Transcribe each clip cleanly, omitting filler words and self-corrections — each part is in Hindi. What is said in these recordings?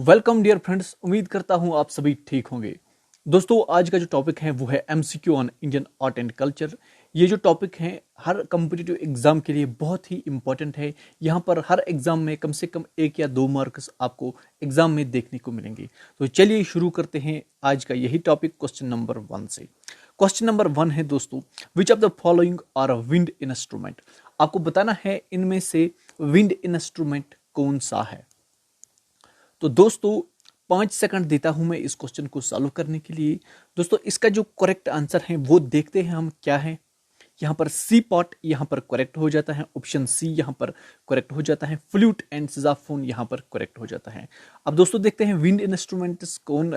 वेलकम डियर फ्रेंड्स, उम्मीद करता हूं आप सभी ठीक होंगे। दोस्तों, आज का जो टॉपिक है वो है MCQ on Indian art and culture. ये जो टॉपिक है हर कम्पिटिटिव एग्जाम के लिए बहुत ही इंपॉर्टेंट है। यहाँ पर हर एग्जाम में कम से कम 1 या 2 मार्क्स आपको एग्जाम में देखने को मिलेंगे। तो चलिए शुरू करते हैं आज का यही टॉपिक क्वेश्चन नंबर 1 से। क्वेश्चन नंबर 1 है दोस्तों, which of the following are a wind instrument. आपको बताना है इनमें से विंड इंस्ट्रूमेंट कौन सा है। तो दोस्तों 5 सेकंड देता हूं मैं इस क्वेश्चन को सॉल्व करने के लिए। दोस्तों इसका जो करेक्ट आंसर है वो देखते हैं हम क्या है। यहाँ पर सी पॉट यहाँ पर करेक्ट हो जाता है, ऑप्शन सी यहाँ पर करेक्ट हो जाता है, फ्लूट एंड सिजाफोन यहाँ पर करेक्ट हो जाता है। अब दोस्तों देखते हैं विंड इंस्ट्रूमेंट्स कौन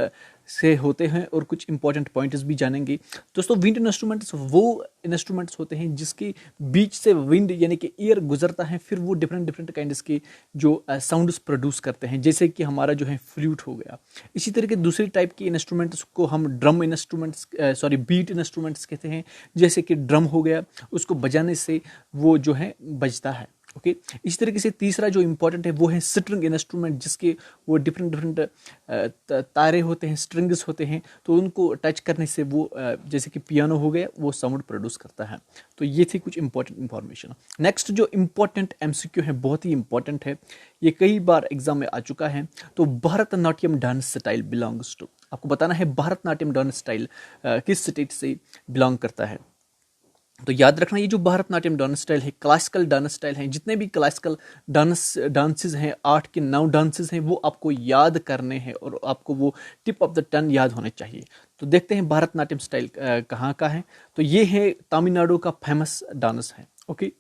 से होते हैं और कुछ इंपॉर्टेंट पॉइंट्स भी जानेंगे। दोस्तों विंड इंस्ट्रूमेंट्स वो इंस्ट्रूमेंट्स होते हैं जिसके बीच से विंड यानी कि एयर गुजरता है, फिर वो डिफरेंट डिफरेंट काइंड्स के जो साउंड्स प्रोड्यूस करते हैं, जैसे कि हमारा जो है फ्लूट हो गया। इसी तरीके दूसरी टाइप के इंस्ट्रूमेंट्स को हम ड्रम इंस्ट्रूमेंट्स बीट इंस्ट्रूमेंट्स कहते हैं, जैसे कि ड्रम हो गया, उसको बजाने से वो जो है बजता है। ओके, इस तरीके से तीसरा जो इंपॉर्टेंट है वो है स्ट्रिंग इंस्ट्रूमेंट, जिसके वो डिफरेंट डिफरेंट तारे होते हैं, स्ट्रिंग्स होते हैं, तो उनको टच करने से वो जैसे कि पियानो हो गया वो साउंड प्रोड्यूस करता है। तो ये थी कुछ इंपॉर्टेंट इंफॉर्मेशन। नेक्स्ट जो इंपॉर्टेंट एमसीक्यू है बहुत ही इंपॉर्टेंट है, ये कई बार एग्जाम में आ चुका है। तो Bharatanatyam dance style belongs to, आपको बताना है भरतनाट्यम डांस स्टाइल किस स्टेट से बिलोंग करता है। तो याद रखना ये जो भरतनाट्यम डांस स्टाइल है क्लासिकल डांस स्टाइल है। जितने भी क्लासिकल डांसेस हैं, 8 के 9 डांसेस हैं, वो आपको याद करने हैं और आपको वो टिप ऑफ द टन याद होने चाहिए। तो देखते हैं भरतनाट्यम स्टाइल कहाँ का है। तो ये है तमिलनाडु का फेमस डांस है। ओके,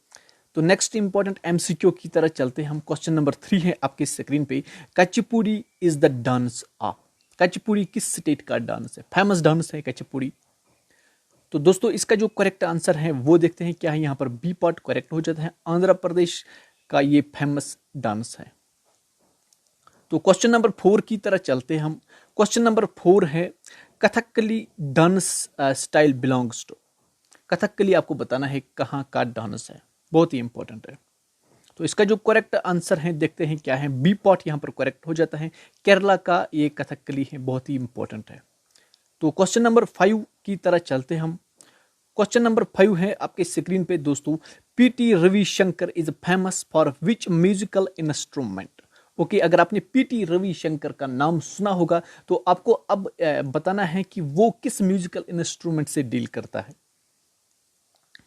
तो नेक्स्ट इंपॉर्टेंट एमसीक्यू की तरह चलते हैं हम। क्वेश्चन नंबर 3 है आपकी स्क्रीन पे, कचिपुड़ी इज द डांस ऑफ। कचिपुड़ी किस स्टेट का डांस है, फेमस डांस है कचिपुड़ी। तो दोस्तों इसका जो करेक्ट आंसर है वो देखते हैं क्या है। यहाँ पर बी पार्ट करेक्ट हो जाता है, आंध्र प्रदेश का ये फेमस डांस है। तो क्वेश्चन नंबर 4 की तरह चलते हैं हम। क्वेश्चन नंबर 4 है Kathakali dance style belongs to. Kathakali आपको बताना है कहाँ का डांस है, बहुत ही इंपॉर्टेंट है। तो इसका जो करेक्ट आंसर है देखते हैं क्या है। बी पार्ट यहाँ पर करेक्ट हो जाता है, केरला का ये कथकली है, बहुत ही इंपॉर्टेंट है। तो क्वेश्चन नंबर 5 की तरह चलते हैं हम। क्वेश्चन नंबर 5 है आपके स्क्रीन पे दोस्तों, PT Ravishankar is famous for which musical instrument. Okay, अगर आपने पीटी रविशंकर का नाम सुना होगा तो आपको अब बताना है कि वो किस म्यूजिकल इंस्ट्रूमेंट से डील करता है।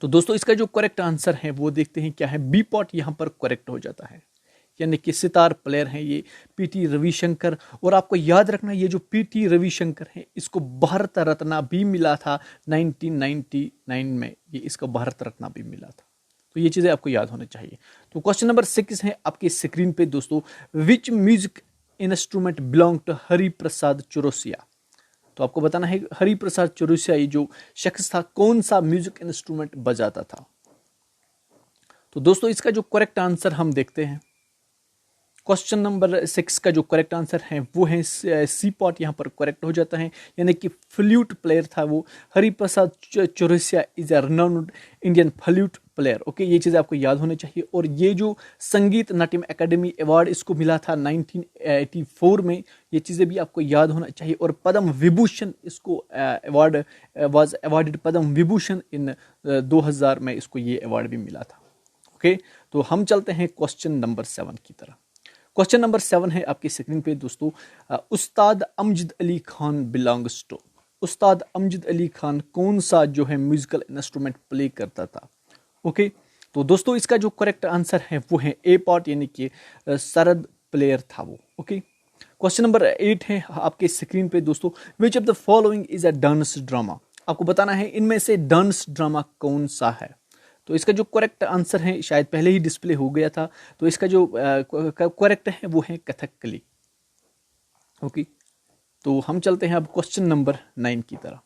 तो दोस्तों इसका जो करेक्ट आंसर है वो देखते हैं क्या है। बी पॉट यहां पर करेक्ट हो जाता है, यानी कि सितार प्लेयर हैं ये पीटी रविशंकर। और आपको याद रखना ये जो पीटी रविशंकर है इसको भारत रत्न भी मिला था 1999 में, ये इसको भारत रत्न भी मिला था। तो ये चीज़ें आपको याद होनी चाहिए। तो क्वेश्चन नंबर 6 है आपकी स्क्रीन पे दोस्तों, which music instrument belong to Hariprasad Chaurasia. तो आपको बताना है हरिप्रसाद चौरसिया ये जो शख्स था कौन सा म्यूजिक इंस्ट्रूमेंट बजाता था। तो दोस्तों इसका जो करेक्ट आंसर हम देखते हैं। क्वेश्चन नंबर 6 का जो करेक्ट आंसर है वो है सी पॉट, यहाँ पर करेक्ट हो जाता है, यानी कि फ्लूट प्लेयर था वो। Hariprasad Chaurasia is a renowned Indian flute player. Okay, ये चीज़ें आपको याद होनी चाहिए। और ये जो संगीत नाट्यम एकेडमी अवार्ड इसको मिला था 1984 में, ये चीज़ें भी आपको याद होना चाहिए। और पद्म विभूषण इसको award was awarded, Padma Vibhushan इन 2000 में इसको ये अवार्ड भी मिला था। ओके, तो हम चलते हैं क्वेश्चन नंबर 7 की तरह। क्वेश्चन नंबर 7 है आपकी स्क्रीन पे दोस्तों, उस्ताद अमजद अली खान बिलोंग्स टू। उस्ताद अमजद अली खान कौन सा जो है म्यूजिकल इंस्ट्रूमेंट प्ले करता था। ओके, तो दोस्तों इसका जो करेक्ट आंसर है वो है ए पार्ट, यानी कि सरद प्लेयर था वो। ओके, क्वेश्चन नंबर 8 है आपके स्क्रीन पे दोस्तों, which of the following is a dance drama. आपको बताना है इनमें से डांस ड्रामा कौन सा है। तो इसका जो करेक्ट आंसर है शायद पहले ही डिस्प्ले हो गया था, तो इसका जो करेक्ट है वो है कथकली। ओके, तो हम चलते हैं अब क्वेश्चन नंबर 9 की तरह।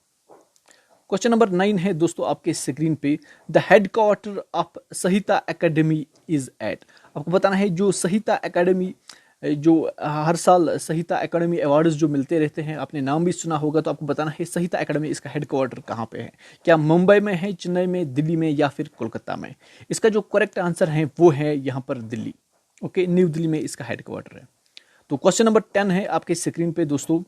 क्वेश्चन नंबर 9 है दोस्तों आपके स्क्रीन पे, द हेडक्वार्टर ऑफ सहिता एकेडमी इज एट। आपको बताना है जो सहिता एकेडमी, जो हर साल सहिता एकेडमी अवार्ड्स जो मिलते रहते हैं, आपने नाम भी सुना होगा, तो आपको बताना है सहिता एकेडमी इसका हेडक्वार्टर कहाँ पे है। क्या मुंबई में है, चेन्नई में, दिल्ली में या फिर कोलकाता में। इसका जो करेक्ट आंसर है वो है यहाँ पर दिल्ली। ओके, न्यू दिल्ली में इसका हेडक्वार्टर है। तो क्वेश्चन नंबर 10 है आपके स्क्रीन पे दोस्तों,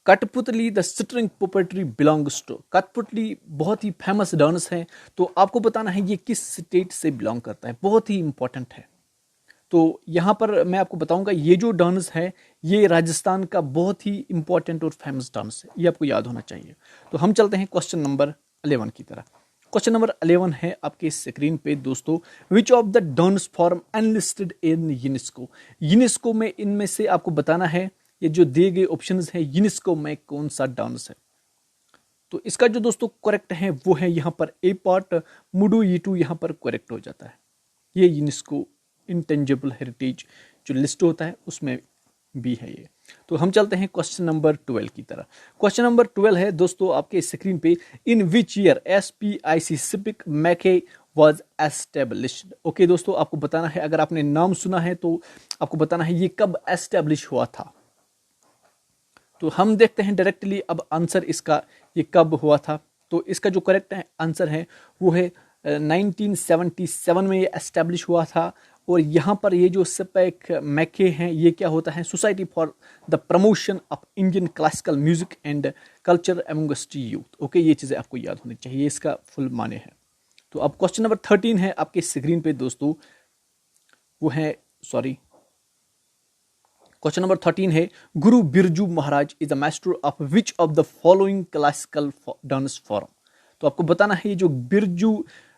कठपुतली द स्ट्रिंग पुपेट्री बिलोंग्स टू। कठपुतली बहुत ही फेमस डांस है, तो आपको बताना है ये किस स्टेट से बिलोंग करता है, बहुत ही इंपॉर्टेंट है। तो यहाँ पर मैं आपको बताऊंगा ये जो डांस है ये राजस्थान का बहुत ही इंपॉर्टेंट और फेमस डांस है, ये आपको याद होना चाहिए। तो हम चलते हैं क्वेश्चन नंबर 11 की तरह। क्वेश्चन नंबर 11 है आपके स्क्रीन पे दोस्तों, which of the dance form enlisted in UNESCO. UNESCO में इनमें से आपको बताना है, ये जो दिए गए ऑप्शंस है यूनेस्को में कौन सा डांस है। तो इसका जो दोस्तों करेक्ट है वो है यहाँ पर ए पार्ट मुडू यीटू, यहाँ पर करेक्ट हो जाता है। ये यूनेस्को इंटेंजिबल हेरिटेज जो लिस्ट होता है उसमें भी है ये। तो हम चलते हैं क्वेश्चन नंबर 12 की तरह। क्वेश्चन नंबर 12 है दोस्तों आपके स्क्रीन पे, इन विच ईयर SPIC सिपिक मैके वॉज एस्टेब्लिश्ड। ओके दोस्तों, आपको बताना है, अगर आपने नाम सुना है तो आपको बताना है ये कब एस्टेब्लिश हुआ था। तो हम देखते हैं डायरेक्टली अब आंसर इसका, ये कब हुआ था। तो इसका जो करेक्ट आंसर है वो है 1977 में ये एस्टेब्लिश हुआ था। और यहाँ पर ये जो सिपेक मैके हैं ये क्या होता है, society for the promotion of Indian classical music and culture amongst youth. Okay, ये चीज़ें आपको याद होनी चाहिए, इसका फुल माने है। तो अब क्वेश्चन नंबर 13 है आपके स्क्रीन पे दोस्तों, वो है क्वेश्चन नंबर 13 है, Guru Birju Maharaj is a master of which of the following classical dance form. तो आपको बताना है ये जो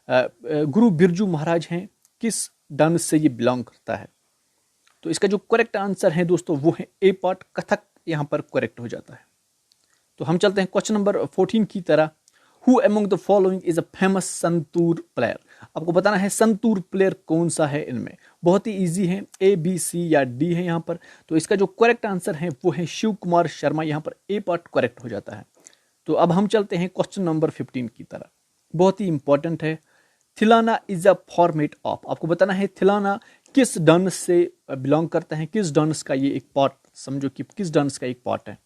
गुरु बिरजू महाराज हैं किस डांस से ये बिलोंग करता है। तो इसका जो करेक्ट आंसर है दोस्तों वो है ए पार्ट कथक, यहां पर करेक्ट हो जाता है। तो हम चलते हैं क्वेश्चन नंबर 14 की तरह, who among the following is a famous santoor player. आपको बताना है संतूर प्लेयर कौन सा है इनमें, बहुत ही इजी है, A B C या D है यहाँ पर। तो इसका जो करेक्ट आंसर है वो है शिव कुमार शर्मा, यहाँ पर ए पार्ट करेक्ट हो जाता है। तो अब हम चलते हैं क्वेश्चन नंबर 15 की तरह, बहुत ही इंपॉर्टेंट है, थिलाना इज अ फॉर्मेट ऑफ। आपको बताना है थिलाना किस डांस से बिलोंग करता है, किस डांस का ये एक पार्ट, समझो कि किस डांस का एक पार्ट है।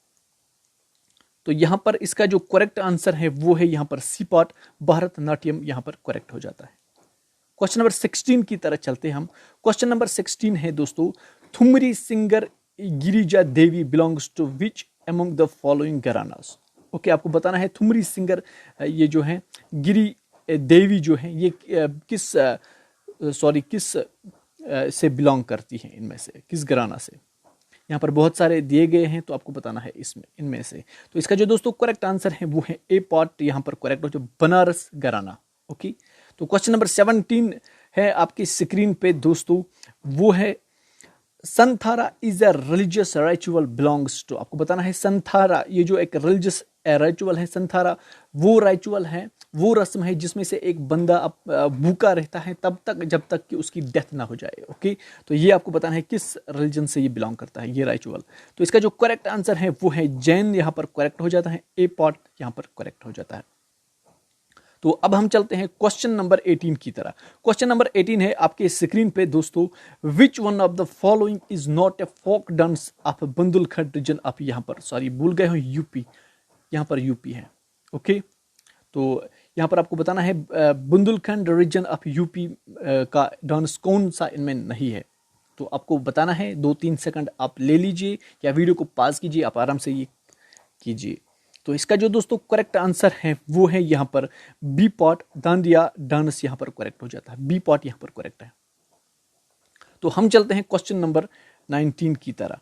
तो यहां पर इसका जो करेक्ट आंसर है वो है यहाँ पर सी पार्ट भरतनाट्यम, यहां पर करेक्ट हो जाता है। क्वेश्चन नंबर 16 की तरह चलते हैं हम। क्वेश्चन नंबर 16 है दोस्तों, thumri singer Girija Devi belongs to which among the following gharanas. Okay, आपको बताना है थुमरी सिंगर ये जो है गिरी देवी जो है ये किस से बिलोंग करती है, इनमें से किस घराना से। यहाँ पर बहुत सारे दिए गए हैं तो आपको बताना है इसमें इनमें से। तो इसका जो दोस्तों करेक्ट आंसर है वो है ए पार्ट, यहाँ पर करेक्ट हो जो बनारस घराना। ओके, तो क्वेश्चन नंबर 17 है आपकी स्क्रीन पे दोस्तों, वो है Santhara is a religious ritual belongs to. आपको बताना है संथारा ये जो एक रिलीजियस रिचुअल है, संथारा वो रिचुअल है, वो रस्म है जिसमें से एक बंदा भूखा रहता है तब तक जब तक कि उसकी डेथ ना हो जाए। ओके, तो ये आपको बताना है किस रिलीजन से ये बिलोंग करता है ये रिचुअल। तो इसका जो करेक्ट आंसर है वो है जैन, यहाँ पर करेक्ट हो जाता है, ए पार्ट यहाँ पर करेक्ट हो जाता है। तो अब हम चलते हैं क्वेश्चन नंबर 18 की तरह। क्वेश्चन नंबर 18 है आपके स्क्रीन पे दोस्तों, which one of the following is not a folk dance of Bundelkhand region of, यहाँ पर भूल गए हो यूपी, यहाँ पर यूपी है। ओके, तो यहाँ पर आपको बताना है बुंदेलखंड रीजन ऑफ यूपी का डांस कौन सा इनमें नहीं है। तो आपको बताना है, 2-3 सेकंड आप ले लीजिए या वीडियो को पॉज कीजिए, आप आराम से ये कीजिए। तो इसका जो दोस्तों करेक्ट आंसर है वो है यहाँ पर बी पार्ट दांडिया डांस, यहाँ पर करेक्ट हो जाता है, बी पार्ट यहाँ पर करेक्ट है। तो हम चलते हैं क्वेश्चन नंबर 19 की तरह,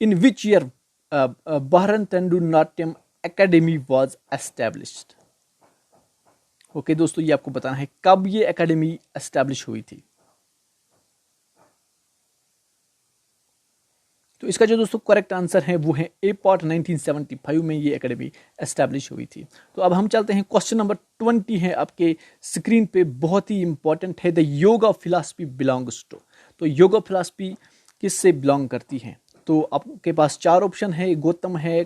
in which year Bharatendu Natyam academy was established. Okay दोस्तों, ये आपको बताना है कब ये एकेडमी एस्टेब्लिश हुई थी। तो इसका जो दोस्तों करेक्ट आंसर है वो है ए पार्ट 1975 में ये एकेडमी एस्टेब्लिश हुई थी। तो अब हम चलते हैं क्वेश्चन नंबर 20 है आपके स्क्रीन पे, बहुत ही इंपॉर्टेंट है, the yoga philosophy belongs to. तो योगा फिलॉसफी किससे बिलोंग करती है। तो आपके पास 4 ऑप्शन है, गौतम है,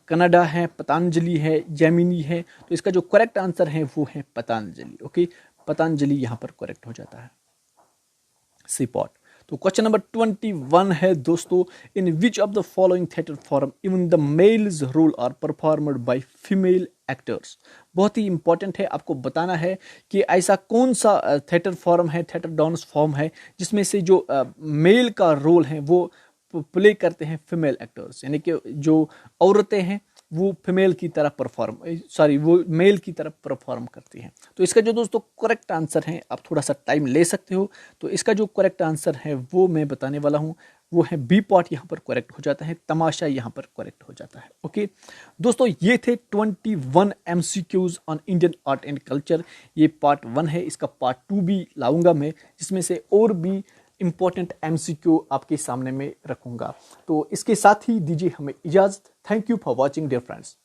कनाडा है, पतंजलि है, जैमिनी है। तो इसका जो करेक्ट आंसर है वो है पतंजलि। ओके, पतंजलि यहाँ पर करेक्ट हो जाता है, सी पार्ट। तो क्वेश्चन नंबर 21 है दोस्तों, in which of the following theatre form even the males role are performed by female actors. बहुत ही इंपॉर्टेंट है, आपको बताना है कि ऐसा कौन सा थिएटर फॉर्म है, थिएटर डांस फॉर्म है जिसमें से जो मेल का रोल है वो प्ले करते हैं फीमेल एक्टर्स, यानी कि जो औरतें हैं वो फीमेल की तरह वो मेल की तरह परफॉर्म करती हैं। तो इसका जो दोस्तों करेक्ट आंसर है, आप थोड़ा सा टाइम ले सकते हो, तो इसका जो करेक्ट आंसर है वो मैं बताने वाला हूँ, वो है बी पार्ट यहाँ पर करेक्ट हो जाता है, तमाशा यहाँ पर करेक्ट हो जाता है। ओके दोस्तों, ये थे 21 MCQs on Indian art and culture. ये पार्ट 1 है, इसका पार्ट 2 भी लाऊंगा मैं, जिसमें से और भी इंपॉर्टेंट MCQ आपके सामने में रखूंगा। तो इसके साथ ही दीजिए हमें इजाजत। Thank you for watching dear friends.